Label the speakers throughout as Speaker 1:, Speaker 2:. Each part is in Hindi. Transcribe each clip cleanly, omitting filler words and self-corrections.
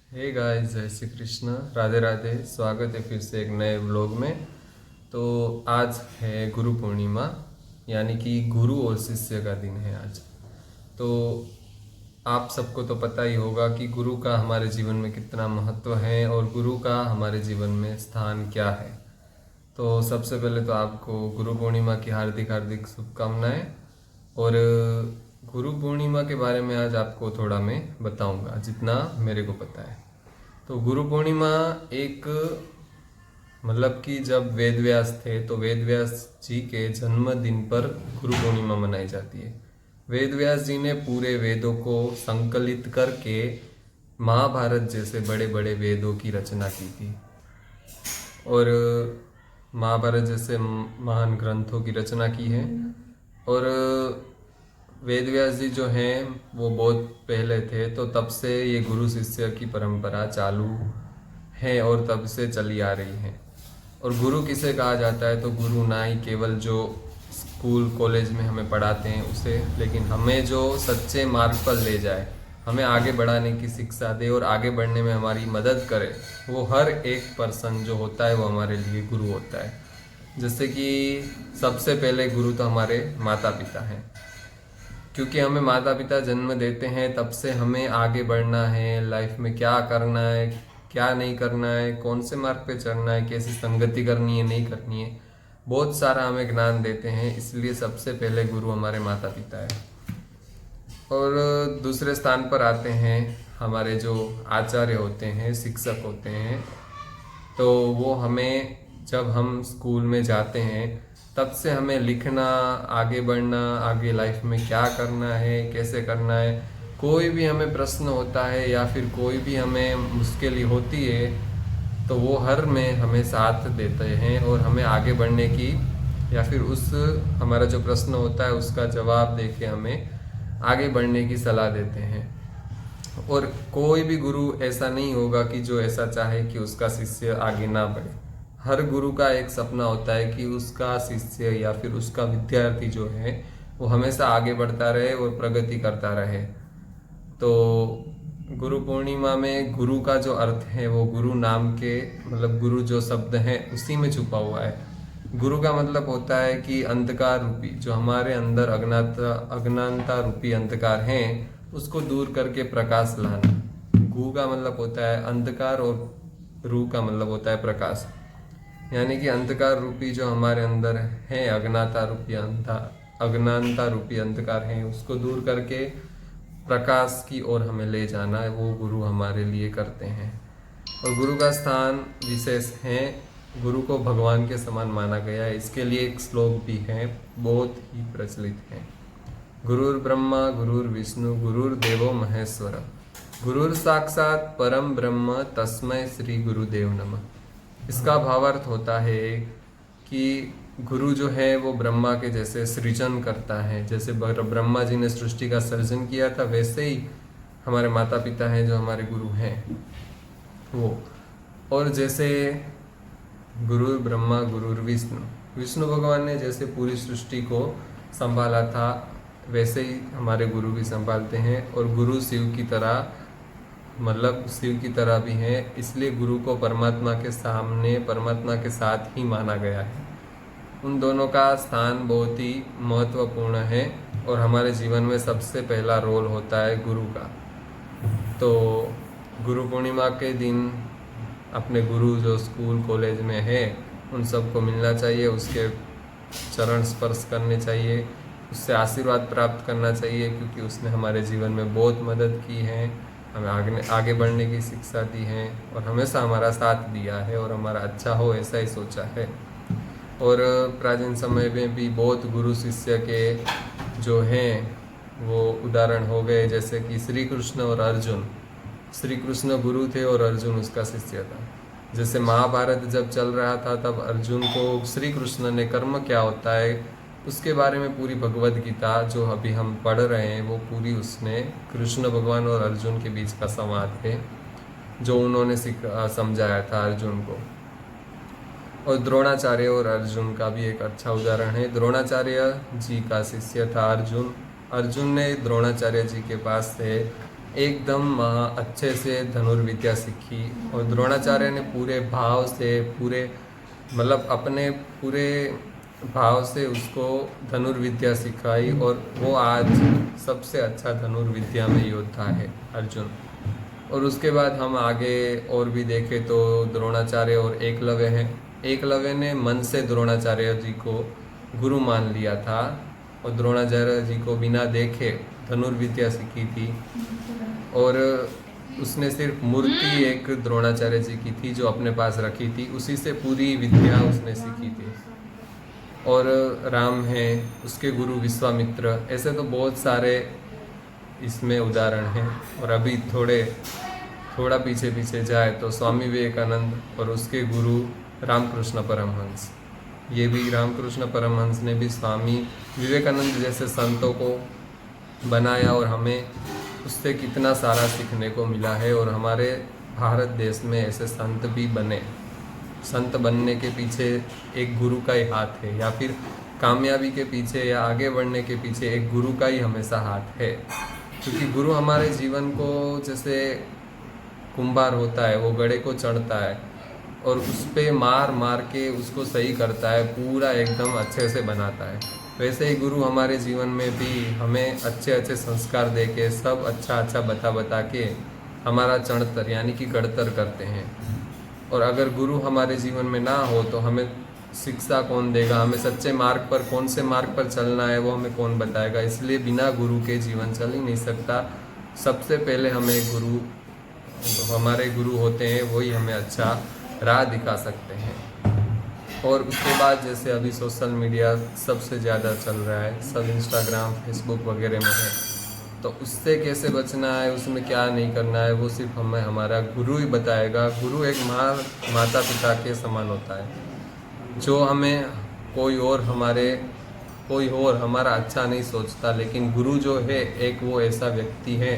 Speaker 1: हे गाइस, जय श्री कृष्ण, राधे राधे। स्वागत है फिर से एक नए व्लॉग में। तो आज है गुरु पूर्णिमा, यानी कि गुरु और शिष्य का दिन है आज। तो आप सबको तो पता ही होगा कि गुरु का हमारे जीवन में कितना महत्व है और गुरु का हमारे जीवन में स्थान क्या है। तो सबसे पहले तो आपको गुरु पूर्णिमा की हार्दिक हार्दिक शुभकामनाएं। और गुरु पूर्णिमा के बारे में आज आपको थोड़ा मैं बताऊंगा जितना मेरे को पता है। तो गुरु पूर्णिमा एक मतलब कि जब वेद व्यास थे तो वेद व्यास जी के जन्मदिन पर गुरु पूर्णिमा मनाई जाती है। वेद व्यास जी ने पूरे वेदों को संकलित करके महाभारत जैसे बड़े बड़े वेदों की रचना की थी। और महाभारत जैसे महान ग्रंथों की रचना की है। और वेद व्यास जी जो हैं वो बहुत पहले थे, तो तब से ये गुरु शिष्य की परंपरा चालू है और तब से चली आ रही है। और गुरु किसे कहा जाता है, तो गुरु ना ही केवल जो स्कूल कॉलेज में हमें पढ़ाते हैं उसे, लेकिन हमें जो सच्चे मार्ग पर ले जाए, हमें आगे बढ़ाने की शिक्षा दे और आगे बढ़ने में हमारी मदद करे, वो हर एक पर्सन जो होता है वो हमारे लिए गुरु होता है। जैसे कि सबसे पहले गुरु तो हमारे माता पिता हैं, क्योंकि हमें माता पिता जन्म देते हैं, तब से हमें आगे बढ़ना है, लाइफ में क्या करना है क्या नहीं करना है, कौन से मार्ग पे चढ़ना है, कैसी संगति करनी है नहीं करनी है, बहुत सारा हमें ज्ञान देते हैं। इसलिए सबसे पहले गुरु हमारे माता पिता है। और दूसरे स्थान पर आते हैं हमारे जो आचार्य होते हैं, शिक्षक होते हैं। तो वो हमें जब हम स्कूल में जाते हैं तब से हमें लिखना, आगे बढ़ना, आगे लाइफ में क्या करना है कैसे करना है, कोई भी हमें प्रश्न होता है या फिर कोई भी हमें मुश्किल होती है, तो वो हर में हमें साथ देते हैं और हमें आगे बढ़ने की या फिर उस हमारा जो प्रश्न होता है उसका जवाब देके हमें आगे बढ़ने की सलाह देते हैं। और कोई भी गुरु ऐसा नहीं होगा कि जो ऐसा चाहे कि उसका शिष्य आगे ना बढ़े। हर गुरु का एक सपना होता है कि उसका शिष्य या फिर उसका विद्यार्थी जो है वो हमेशा आगे बढ़ता रहे और प्रगति करता रहे। तो गुरु पूर्णिमा में गुरु का जो अर्थ है वो गुरु नाम के मतलब गुरु जो शब्द है उसी में छुपा हुआ है। गुरु का मतलब होता है कि अंधकार रूपी जो हमारे अंदर अज्ञानता रूपी अंधकार है उसको दूर करके प्रकाश लाना। गु का मतलब होता है अंधकार और रू का मतलब होता है प्रकाश, यानी कि अंधकार रूपी जो हमारे अंदर है, अज्ञानता रूपी अंधकार है, उसको दूर करके प्रकाश की ओर हमें ले जाना है, वो गुरु हमारे लिए करते हैं। और गुरु का स्थान विशेष है, गुरु को भगवान के समान माना गया है। इसके लिए एक श्लोक भी है, बहुत ही प्रचलित है। गुरुर् ब्रह्मा गुरुर् विष्णु गुरुर्देवो महेश्वर, गुरुर साक्षात परम ब्रह्म तस्मै श्री गुरुदेव नमः। इसका भावार्थ होता है कि गुरु जो है वो ब्रह्मा के जैसे सृजन करता है। जैसे ब्रह्मा जी ने सृष्टि का सर्जन किया था, वैसे ही हमारे माता पिता हैं जो हमारे गुरु हैं वो। और जैसे गुरु ब्रह्मा गुरुर विष्णु, विष्णु भगवान ने जैसे पूरी सृष्टि को संभाला था, वैसे ही हमारे गुरु भी संभालते हैं। और गुरु शिव की तरह मतलब शिव की तरह भी है, इसलिए गुरु को परमात्मा के सामने परमात्मा के साथ ही माना गया है। उन दोनों का स्थान बहुत ही महत्वपूर्ण है और हमारे जीवन में सबसे पहला रोल होता है गुरु का। तो गुरु पूर्णिमा के दिन अपने गुरु जो स्कूल कॉलेज में है उन सबको मिलना चाहिए, उसके चरण स्पर्श करने चाहिए, उससे आशीर्वाद प्राप्त करना चाहिए, क्योंकि उसने हमारे जीवन में बहुत मदद की है, हमें आगे बढ़ने की शिक्षा दी है और हमेशा हमारा साथ दिया है और हमारा अच्छा हो ऐसा ही सोचा है। और प्राचीन समय में भी बहुत गुरु शिष्य के जो हैं वो उदाहरण हो गए, जैसे कि श्री कृष्ण और अर्जुन। श्री कृष्ण गुरु थे और अर्जुन उसका शिष्य था। जैसे महाभारत जब चल रहा था तब अर्जुन को श्री कृष्ण ने कर्म क्या होता है उसके बारे में पूरी भगवद गीता जो अभी हम पढ़ रहे हैं वो पूरी उसने कृष्ण भगवान और अर्जुन के बीच का संवाद है जो उन्होंने समझाया था अर्जुन को। और द्रोणाचार्य और अर्जुन का भी एक अच्छा उदाहरण है। द्रोणाचार्य जी का शिष्य था अर्जुन। अर्जुन ने द्रोणाचार्य जी के पास से एकदम अच्छे से धनुर्विद्या सीखी। और द्रोणाचार्य ने पूरे भाव से, पूरे मतलब अपने पूरे भाव से उसको धनुर्विद्या सिखाई, और वो आज सबसे अच्छा धनुर्विद्या में योद्धा है अर्जुन। और उसके बाद हम आगे और भी देखें तो द्रोणाचार्य और एकलव्य हैं। एकलव्य ने मन से द्रोणाचार्य जी को गुरु मान लिया था, और द्रोणाचार्य जी को बिना देखे धनुर्विद्या सीखी थी। और उसने सिर्फ मूर्ति एक द्रोणाचार्य जी की थी जो अपने पास रखी थी, उसी से पूरी विद्या उसने सीखी थी। और राम हैं, उसके गुरु विश्वामित्र। ऐसे तो बहुत सारे इसमें उदाहरण हैं। और अभी थोड़ा पीछे पीछे जाए तो स्वामी विवेकानंद और उसके गुरु रामकृष्ण परमहंस। ये भी रामकृष्ण परमहंस ने भी स्वामी विवेकानंद जैसे संतों को बनाया, और हमें उससे कितना सारा सीखने को मिला है। और हमारे भारत देश में ऐसे संत भी बने। संत बनने के पीछे एक गुरु का ही हाथ है, या फिर कामयाबी के पीछे या आगे बढ़ने के पीछे एक गुरु का ही हमेशा हाथ है। क्योंकि गुरु हमारे जीवन को, जैसे कुंभार होता है वो घड़े को चढ़ता है और उस पे मार मार के उसको सही करता है, पूरा एकदम अच्छे से बनाता है। वैसे ही गुरु हमारे जीवन में भी हमें अच्छे अच्छे संस्कार दे के, सब अच्छा बता के हमारा चढ़तर यानी कि गढ़तर करते हैं। और अगर गुरु हमारे जीवन में ना हो तो हमें शिक्षा कौन देगा, हमें सच्चे मार्ग पर, कौन से मार्ग पर चलना है वो हमें कौन बताएगा। इसलिए बिना गुरु के जीवन चल ही नहीं सकता। सबसे पहले हमें गुरु, हमारे गुरु होते हैं, वही हमें अच्छा राह दिखा सकते हैं। और उसके बाद जैसे अभी सोशल मीडिया सबसे ज़्यादा चल रहा है, सब इंस्टाग्राम फेसबुक वगैरह में है, तो उससे कैसे बचना है, उसमें क्या नहीं करना है, वो सिर्फ हमें हमारा गुरु ही बताएगा। गुरु एक माता पिता के समान होता है, जो हमें कोई और हमारा अच्छा नहीं सोचता। लेकिन गुरु जो है एक वो ऐसा व्यक्ति है,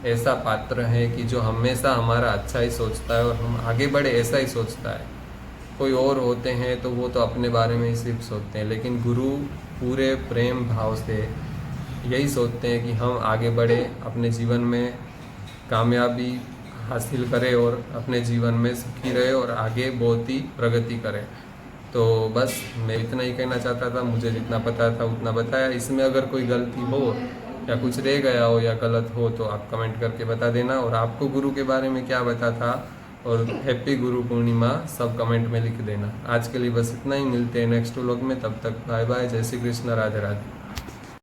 Speaker 1: ऐसा पात्र है कि जो हमेशा हमारा अच्छा ही सोचता है और हम आगे बढ़े ऐसा ही सोचता है। कोई और होते हैं तो वो तो अपने बारे में ही सिर्फ सोचते हैं, लेकिन गुरु पूरे प्रेम भाव से यही सोचते हैं कि हम आगे बढ़े, अपने जीवन में कामयाबी हासिल करें और अपने जीवन में सुखी रहे और आगे बहुत ही प्रगति करें। तो बस मैं इतना ही कहना चाहता था, मुझे जितना पता था उतना बताया। इसमें अगर कोई गलती हो या कुछ रह गया हो या गलत हो तो आप कमेंट करके बता देना। और आपको गुरु के बारे में क्या पता था और हैप्पी गुरु पूर्णिमा सब कमेंट में लिख देना। आज के लिए बस इतना ही, मिलते हैं नेक्स्ट व्लॉग में। तब तक बाय बाय, जय श्री कृष्ण, राधे राधे।